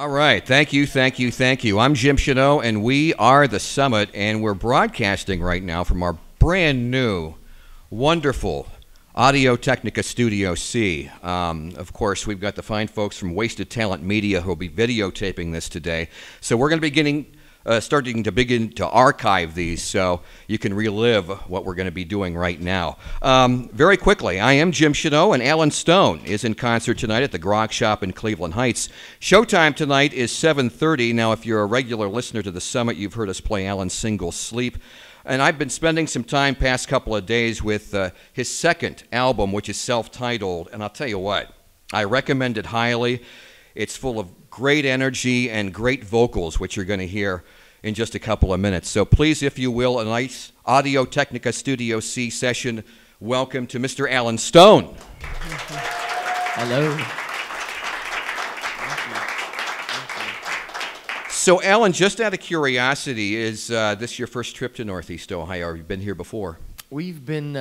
All right. Thank you, thank you, thank you. I'm Jim Chanot, and we are The Summit, and we're broadcasting right now from our brand new, wonderful Audio Technica Studio C. Of course, we've got the fine folks from Wasted Talent Media who will be videotaping this today. So we're going to be starting to begin to archive these so you can relive what we're going to be doing right now. Very quickly, I am Jim Chanot, and Alan Stone is in concert tonight at the Grog Shop in Cleveland Heights. Showtime tonight is 7:30. Now, if you're a regular listener to The Summit, you've heard us play Alan's single, Sleep. And I've been spending some time past couple of days with his second album, which is self-titled. And I'll tell you what, I recommend it highly. It's full of great energy and great vocals, which you're going to hear in just a couple of minutes. So please, if you will, a nice Audio Technica Studio C session. Welcome to Mr. Alan Stone. Hello. So, Alan, just out of curiosity, is this your first trip to Northeast Ohio? Have you been here before? We've been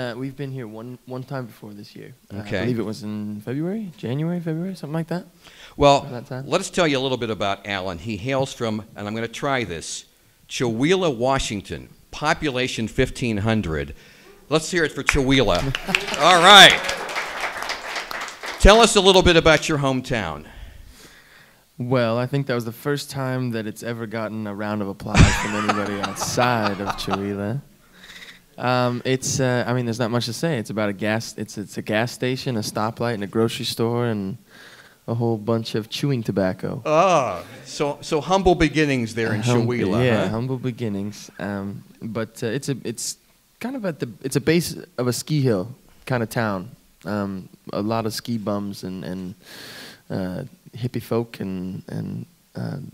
here one time before this year. Okay. I believe it was in January, something like that. Well, let us tell you a little bit about Alan. He hails from, and I'm going to try this, Chewelah, Washington, population 1,500. Let's hear it for Chewelah. All right. Tell us a little bit about your hometown. Well, I think that was the first time that it's ever gotten a round of applause from anybody outside of Chewelah. I mean, there's not much to say. It's about it's a gas station, a stoplight, and a grocery store, and a whole bunch of chewing tobacco. Oh, so humble begignings there in Chewelah. Yeah, huh? humble beginnings. But it's kind of it's a base of a ski hill kind of town. A lot of ski bums and hippie folk and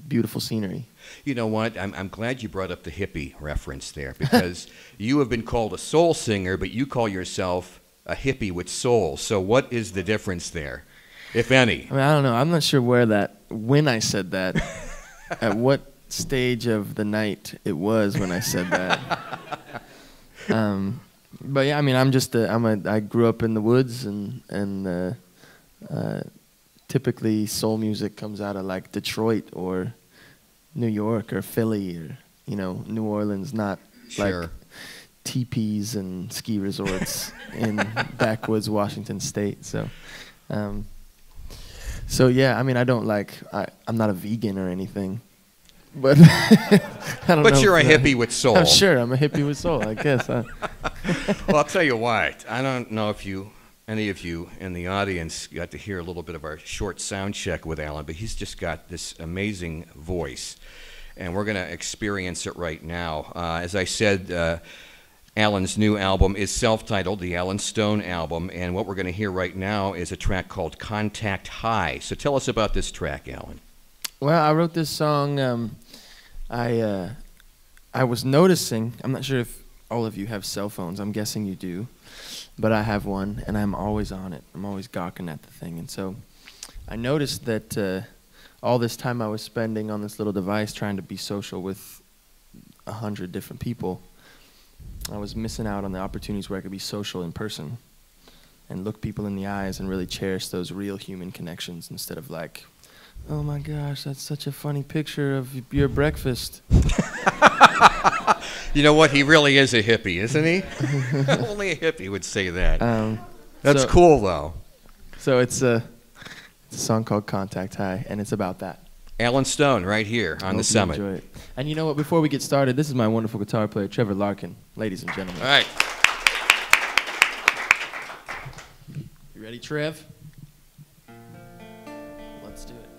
beautiful scenery. You know what? I'm glad you brought up the hippie reference there, because you have been called a soul singer, but you call yourself a hippie with soul. So what is the difference there, if any? I mean, I don't know. I'm not sure when I said that, at what stage of the night it was when I said that. But yeah, I mean, I grew up in the woods, and typically soul music comes out of like Detroit or New York or Philly or New Orleans, not Sure. like teepees and ski resorts in backwoods Washington State. So yeah, I mean, I'm not a vegan or anything, but I don't know. But you're a hippie with soul. I'm sure I'm a hippie with soul, I guess. Well, I'll tell you what. I don't know if any of you in the audience got to hear a little bit of our short sound check with Alan, but he's just got this amazing voice, and we're going to experience it right now. As I said, Alan's new album is self-titled, the Alan Stone album, and what we're going to hear right now is a track called Contact High. So tell us about this track, Alan. Well, I wrote this song. I was noticing, I'm not sure if all of you have cell phones. I'm guessing you do. But I have one, and I'm always on it. I'm always gawking at the thing. And so I noticed that all this time I was spending on this little device trying to be social with 100 different people, I was missing out on the opportunities where I could be social in person and look people in the eyes and really cherish those real human connections instead of like, oh my gosh, that's such a funny picture of your breakfast. You know what? He really is a hippie, isn't he? Only a hippie would say that. That's cool, though. So it's a song called Contact High, and it's about that. Alan Stone, right here on The Summit. Enjoy it. And you know what? Before we get started, this is my wonderful guitar player, Trevor Larkin, ladies and gentlemen. All right. You ready, Trev? Let's do it.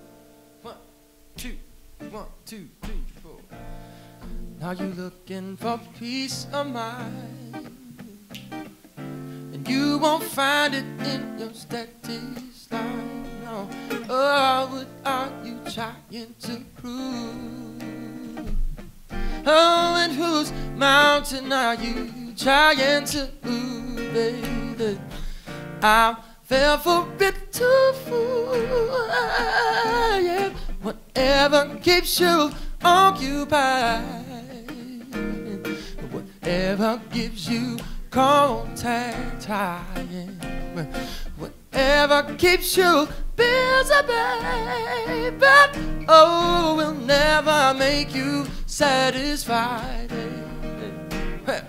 1, 2, 1, 2, 3, 4. Now you looking for peace of mind, and you won't find it in your status line. No. Oh, what are you trying to prove? Oh, and whose mountain are you trying to move, baby? I fell for it too, yeah. Whatever keeps you occupied, whatever gives you contact high, whatever keeps you busy, baby, oh, will never make you satisfied. Hey.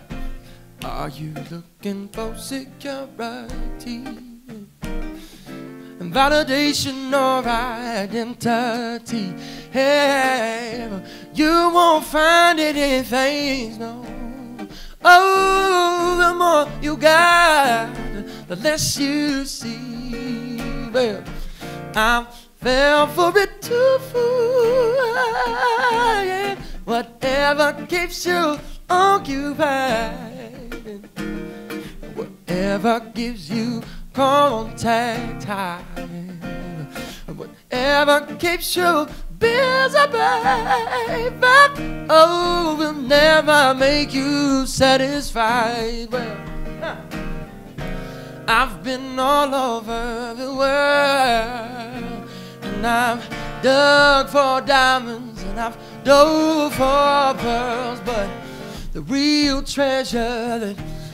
Are you looking for security and validation or identity? Hey, you won't find it in things, no. Oh, the more you got, the less you see. Well, I fell for it too, fool. Yeah. Whatever keeps you occupied, whatever gives you contact time, whatever keeps you busy, baby, oh, will never make you satisfied. Well, I've been all over the world, and I've dug for diamonds, and I've dove for pearls, but the real treasure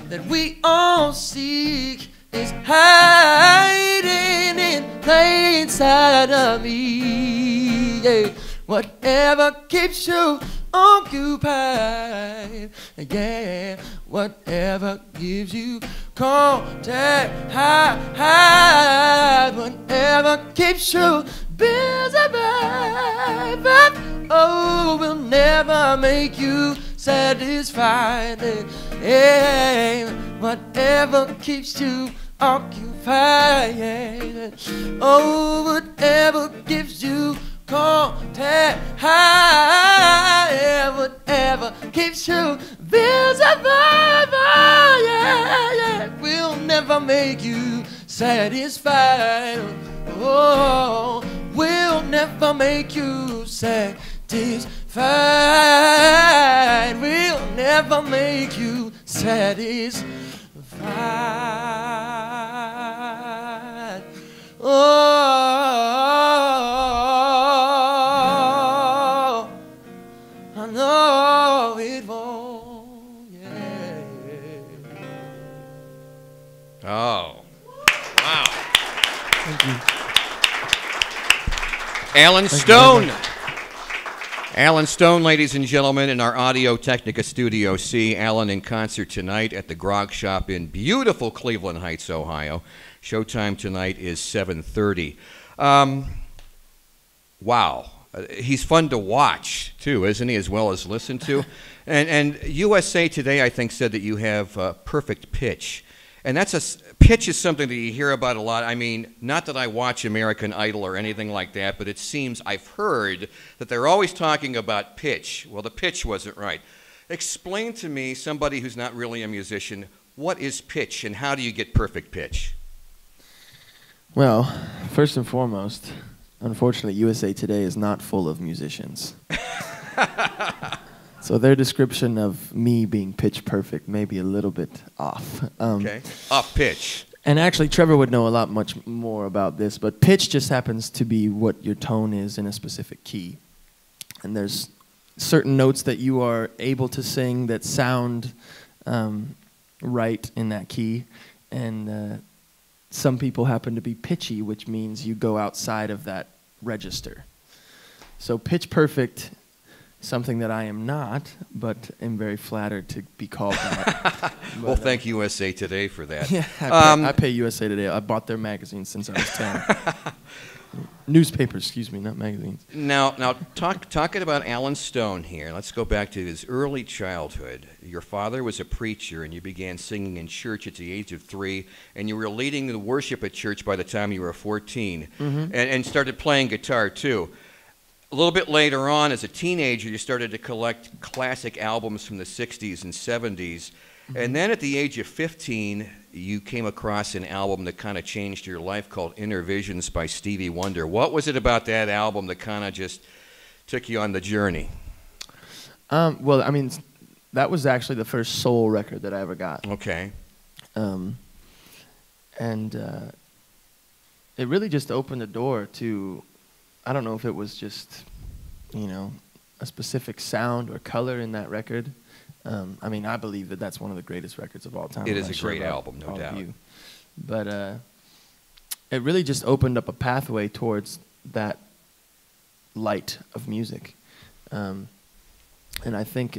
that we all seek is hiding in plain sight of me. Yeah. Whatever keeps you occupied, yeah, whatever gives you contact, whatever keeps you busy, baby, oh, will never make you satisfied. Yeah, whatever keeps you occupied, oh, whatever gives you contact, yeah, whatever keeps you busy, baby, yeah, will never make you satisfied. Oh, will never make you satisfied. Will never make you satisfied. Oh, I know it won't. Yeah. Oh, wow. Thank you. Alan Stone. Alan Stone, ladies and gentlemen, in our Audio Technica Studio C. Alan in concert tonight at the Grog Shop in beautiful Cleveland Heights, Ohio. Showtime tonight is 7:30. Wow. He's fun to watch, too, isn't he, as well as listen to? And USA Today, I think, said that you have perfect pitch. And pitch is something that you hear about a lot. I mean, not that I watch American Idol or anything like that, but it seems I've heard that they're always talking about pitch. Well, the pitch wasn't right. Explain to me, somebody who's not really a musician, what is pitch and how do you get perfect pitch? Well, first and foremost, unfortunately, USA Today is not full of musicians. So their description of me being pitch perfect may be a little bit off. Okay, off pitch. And actually, Trevor would know a lot much more about this, but pitch just happens to be what your tone is in a specific key. And there's certain notes that you are able to sing that sound right in that key. And some people happen to be pitchy, which means you go outside of that register. So pitch perfect, something that I am not, but am very flattered to be called that. Well, thank USA Today for that. Yeah, I pay USA Today. I bought their magazine since I was 10. Newspapers, excuse me, not magazines. Now, talking about Alan Stone here, let's go back to his early childhood. Your father was a preacher, and you began singing in church at the age of 3, and you were leading the worship at church by the time you were 14, and started playing guitar, too. A little bit later on, as a teenager, you started to collect classic albums from the 60s and 70s. And then at the age of 15, you came across an album that kind of changed your life called Inner Visions by Stevie Wonder. What was it about that album that kind of just took you on the journey? Well, I mean, that was actually the first soul record that I ever got. Okay. It really just opened the door to, I don't know if it was just, you know, a specific sound or color in that record. I mean, I believe that that's one of the greatest records of all time. It is a great album, no doubt. But it really just opened up a pathway towards that light of music. And I think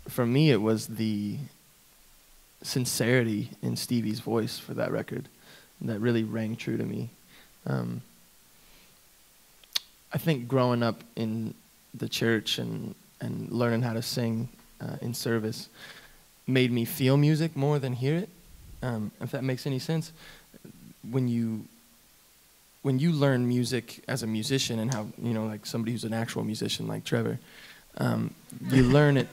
for me it was the sincerity in Stevie's voice for that record that really rang true to me. I think growing up in the church and learning how to sing in service made me feel music more than hear it, if that makes any sense. When you learn music as a musician and how, like somebody who's an actual musician like Trevor, you learn it,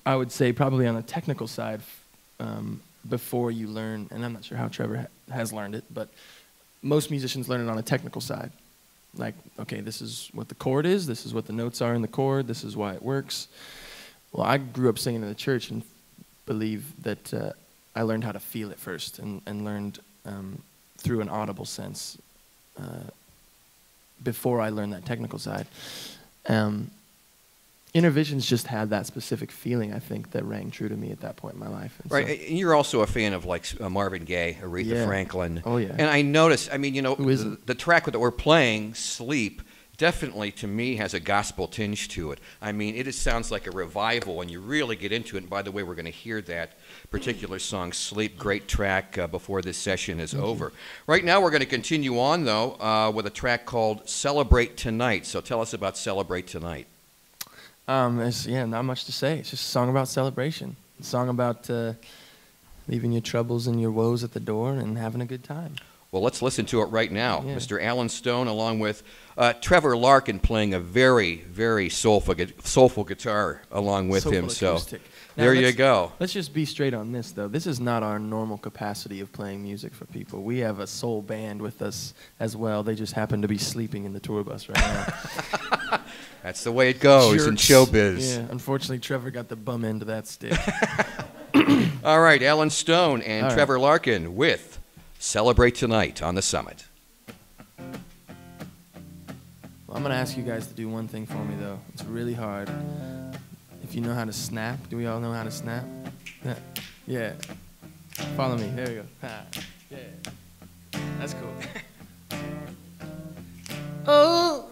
I would say, probably on the technical side before you learn, and I'm not sure how Trevor has learned it, but most musicians learn it on a technical side. Like, okay, this is what the chord is, this is what the notes are in the chord, this is why it works. Well, I grew up singing in the church and believe that I learned how to feel it first and learned through an audible sense before I learned that technical side. Intervisions just had that specific feeling, I think, that rang true to me at that point in my life. And right, and you're also a fan of like Marvin Gaye, Aretha Franklin. Oh, yeah. And I noticed, I mean, Who isn't? the track that we're playing, Sleep, definitely to me has a gospel tinge to it. I mean, it sounds like a revival when you really get into it. And by the way, we're going to hear that particular song, Sleep, great track before this session is over. Right now, we're going to continue on, though, with a track called Celebrate Tonight. So tell us about Celebrate Tonight. There's not much to say. It's just a song about celebration. A song about leaving your troubles and your woes at the door and having a good time. Well, let's listen to it right now. Yeah. Mr. Alan Stone, along with Trevor Larkin, playing a very, very soulful guitar along with him. Acoustic. So Now, there you go. Let's just be straight on this, though. This is not our normal capacity of playing music for people. We have a soul band with us as well. They just happen to be sleeping in the tour bus right now. That's the way it goes in showbiz. Yeah, unfortunately, Trevor got the bum end of that stick. All right, Alan Stone and All Trevor Larkin with Celebrate Tonight on the Summit. Well, I'm going to ask you guys to do one thing for me, though. It's really hard. If you know how to snap, do we all know how to snap? Yeah. Follow me. There we go. Yeah. That's cool. Oh,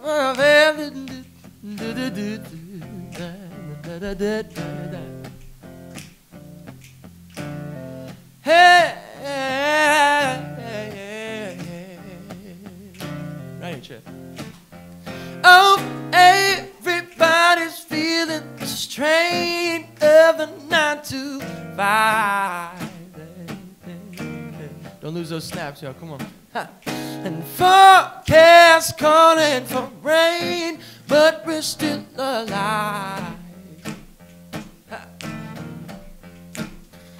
hey, right here, Chip. Oh, everybody's feeling the strain of the 9 to 5. Don't lose those snaps, y'all. Come on. Ha. And forecast calling for rain, but we're still alive. Ha.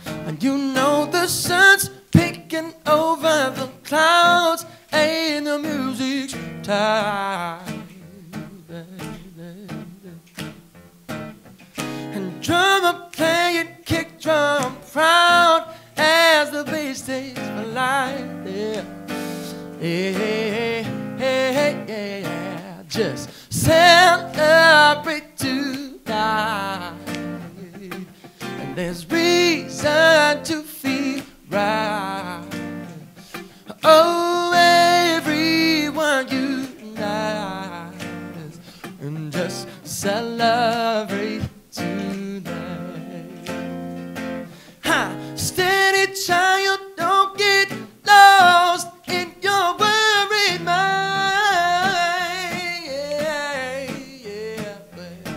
And you know the sun's picking over the clouds, and the music's tight. And drummer playing kick drum proud as the bass takes for life. Yeah. Hey, just celebrate tonight. And there's reason to feel right. Oh, everyone unite and just celebrate tonight. Ha! Steady child, don't get lost in your worried mind. Yeah, baby.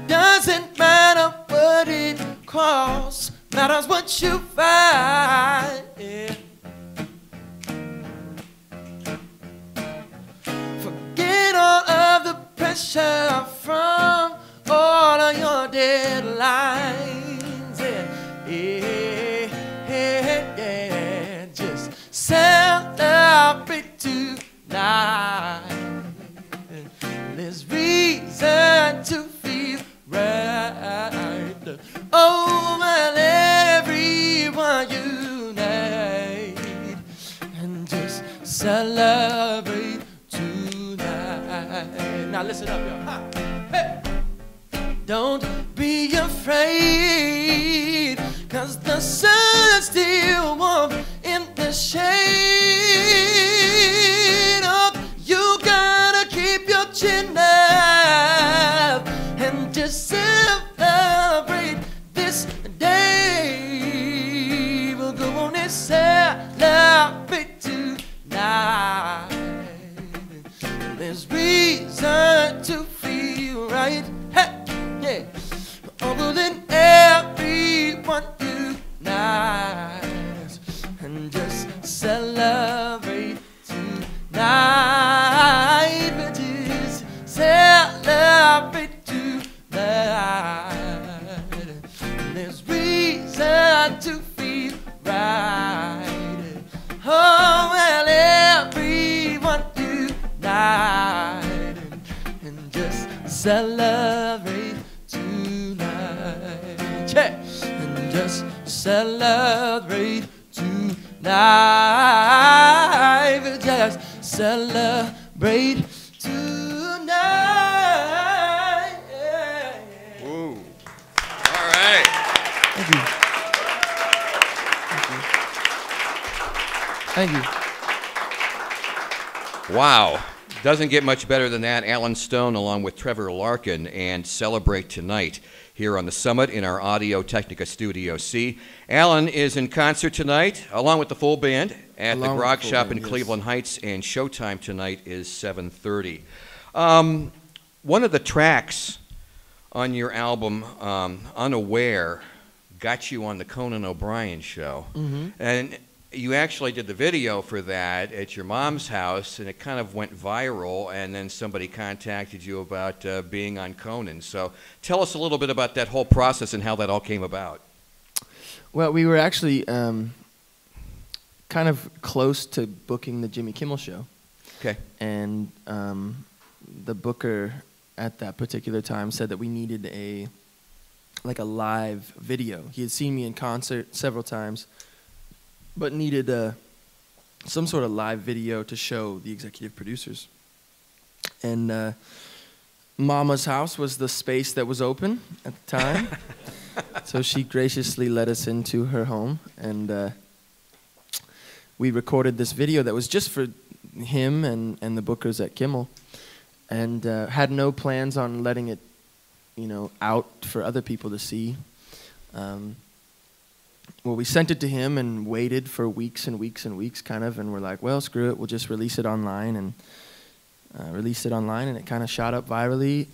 Doesn't matter what it costs, matters what you find. Yeah. Forget all of the pressure from all of your deadlines. Yeah. Just celebrate tonight. There's reason to feel right. Oh, well, everyone unite and just celebrate tonight. Now listen up, y'all. Hey. Don't be afraid, 'cause the sun's still warm in the shade. celebrate tonight. Yeah. And just celebrate tonight. Just celebrate tonight. Yeah. Ooh. All right. Thank you. Thank you. Wow. Doesn't get much better than that. Alan Stone along with Trevor Larkin and Celebrate Tonight here on the Summit in our Audio Technica Studio C. Alan is in concert tonight along with the full band at the Grog Shop in Cleveland Heights, and showtime tonight is 7:30. One of the tracks on your album, Unaware, got you on the Conan O'Brien show. Mm-hmm. And you actually did the video for that at your mom's house, and it kind of went viral, and then somebody contacted you about being on Conan. So tell us a little bit about that whole process and how that all came about. Well, we were actually kind of close to booking the Jimmy Kimmel show. Okay. And the booker at that particular time said that we needed a live video. He had seen me in concert several times, but needed some sort of live video to show the executive producers. And Mama's house was the space that was open at the time. So she graciously let us into her home, and we recorded this video that was just for him and the bookers at Kimmel, and had no plans on letting it, out for other people to see. Well, we sent it to him and waited for weeks and weeks and weeks, kind of, and we're like, well, screw it, we'll just release it online, and released it online, and it kind of shot up virally.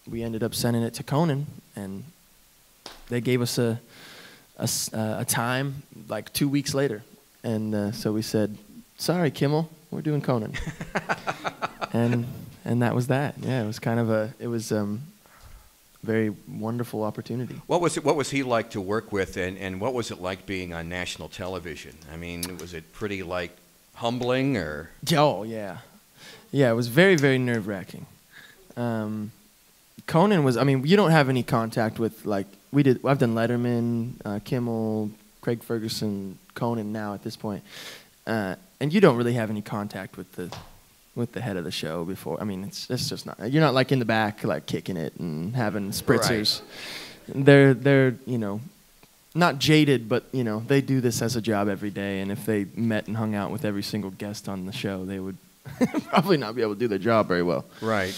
We ended up sending it to Conan, and they gave us a time like 2 weeks later, and so we said, sorry, Kimmel, we're doing Conan. and that was that. Yeah, it was kind of very wonderful opportunity. What was he like to work with, and what was it like being on national television? I mean, was it pretty humbling, or? Oh yeah, it was very, very nerve-wracking. Conan was. I mean, you don't have any contact with we did. I've done Letterman, Kimmel, Craig Ferguson, Conan now at this point, and you don't really have any contact with the head of the show before. I mean, it's just not. You're not in the back kicking it and having spritzers. Right. They're not jaded, but they do this as a job every day. And if they met and hung out with every single guest on the show, they would probably not be able to do their job very well. Right.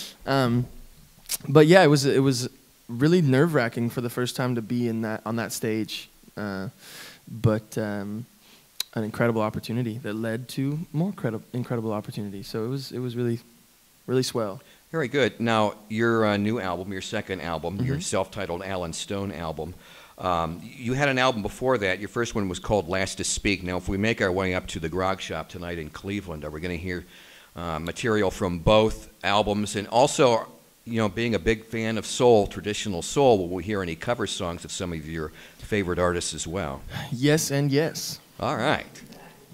But yeah, it was really nerve-wracking for the first time to be on that stage. But an incredible opportunity that led to more incredible opportunities. So it was really, really swell. Very good. Now, your new album, your second album, Mm-hmm. your self-titled Alan Stone album, you had an album before that. Your first one was called Last to Speak. Now, if we make our way up to the Grog Shop tonight in Cleveland, are we going to hear material from both albums? And also, being a big fan of soul, traditional soul, will we hear any cover songs of some of your favorite artists as well? Yes and yes. All right.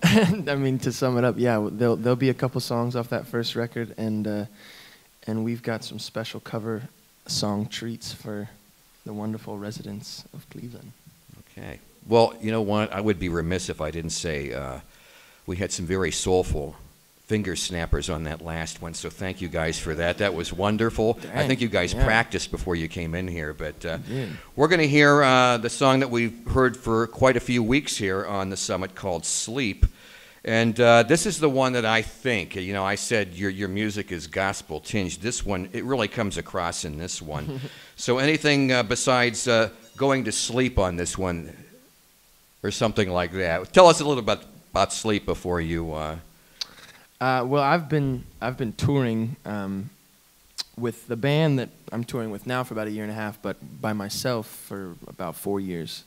I mean, to sum it up, yeah, there'll be a couple songs off that first record, and we've got some special cover song treats for the wonderful residents of Cleveland. Okay. Well, you know what? I would be remiss if I didn't say we had some very soulful finger snappers on that last one, so thank you guys for that. That was wonderful. Dang, I think you guys practiced before you came in here, but Yeah. we're going to hear the song that we've heard for quite a few weeks here on the Summit called Sleep. And this is the one that I think, I said your music is gospel tinged. This one, it really comes across in this one. So anything besides going to sleep on this one or something like that? Tell us a little bit about Sleep before you... Well, I've been touring with the band that I'm touring with now for about 1.5 years, but by myself for about 4 years.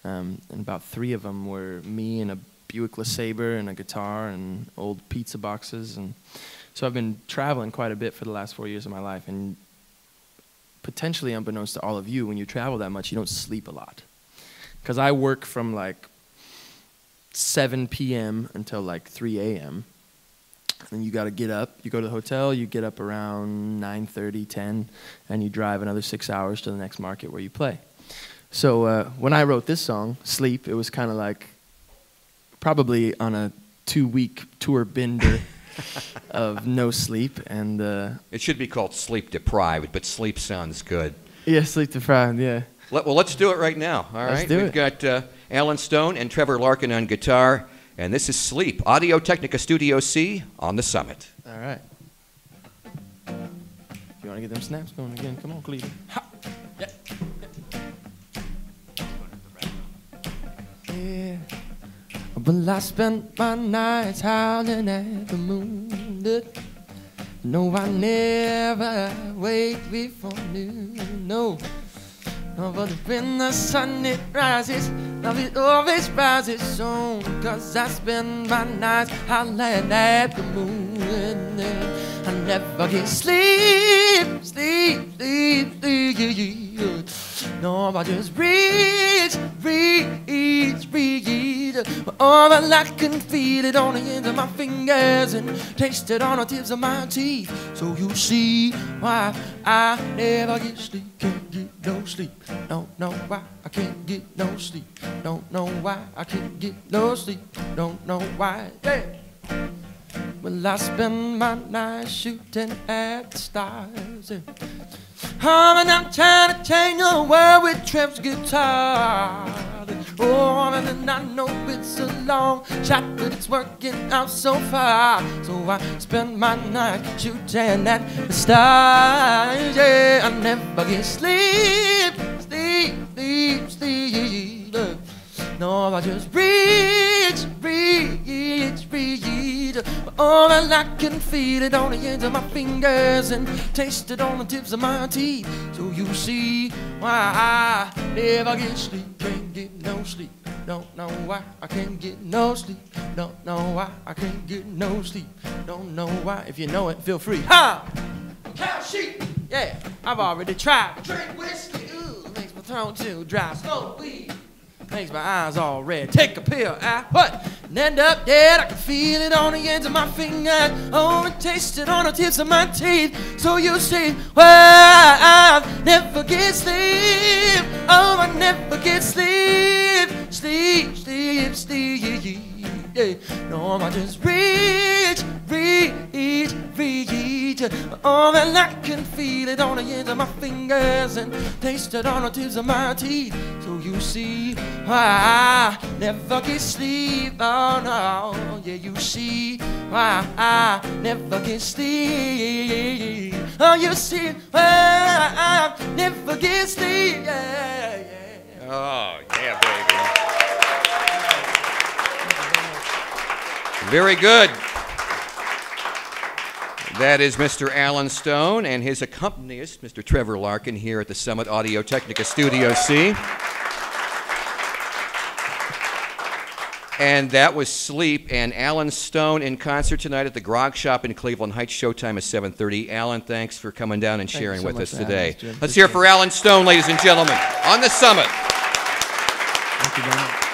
And about 3 of them were me and a Buick LeSabre and a guitar and old pizza boxes. And so I've been traveling quite a bit for the last 4 years of my life. And potentially unbeknownst to all of you, when you travel that much, you don't sleep a lot. Because I work from 7 p.m. until 3 a.m., And you got to get up. You go to the hotel. You get up around 9:30, 10, and you drive another 6 hours to the next market where you play. So when I wrote this song, Sleep, it was kind of like probably on a 2-week tour bender of no sleep. And it should be called Sleep Deprived, but sleep sounds good. Yeah, Sleep Deprived, yeah. Well, let's do it right now, all right? We've got Alan Stone and Trevor Larkin on guitar, and this is Sleep, Audio Technica Studio C on the Summit. All right. You want to get them snaps going again? Come on, Cleveland. Yeah. Yeah. Well, I spent my nights howling at the moon. No, I never wake before noon. No. But when the sun it rises, love it always rises soon. 'Cause I spend my nights howling at the moon. I never get sleep, sleep, sleep, sleep. No, I just reach, reach, reach. All I can feel it on the ends of my fingers and taste it on the tips of my teeth. So you see why I never get sleep, can't get no sleep. Don't know why I can't get no sleep. Don't know why I can't get no sleep. Don't know why. Yeah. Well, I spend my night shooting at the stars. Yeah. And I'm trying to change the world with Trev's guitar. Oh, and I know it's a long shot, but it's working out so far. So I spend my night shooting at the stars. Yeah, I never get sleep, sleep, sleep, sleep. No, I just reach, reach, reach. All I can feel it on the ends of my fingers and taste it on the tips of my teeth. So you see why I never get sleep, can't get no sleep. Don't know why I can't get no sleep. Don't know why I can't get no sleep. Don't know why. If you know it, feel free. Ha! Cow sheep. Yeah, I've already tried to drink whiskey. Ooh, makes my throat too dry. Smoke weed. Makes my eyes all red. Take a pill, what? And end up dead. I can feel it on the ends of my fingers. Oh, and taste it on the tips of my teeth. So you see why I never get sleep. Oh, I never get sleep. Sleep, sleep, sleep. Yeah. No, I just reach, reach, reach. Oh, and I can feel it on the ends of my fingers and taste it on the tips of my teeth. So you see why I never get sleep. Oh no, yeah, you see why I never get sleep. Oh, you see why I never get sleep. Yeah, yeah. Oh, yeah, baby. Very good. That is Mr. Alan Stone and his accompanist, Mr. Trevor Larkin, here at the Summit Audio Technica Studio C. And that was Sleep, and Alan Stone in concert tonight at the Grog Shop in Cleveland Heights. Showtime is 7:30. Alan, thanks for coming down and sharing with us today. Let's hear it for Alan Stone, ladies and gentlemen, on the Summit. Thank you very much.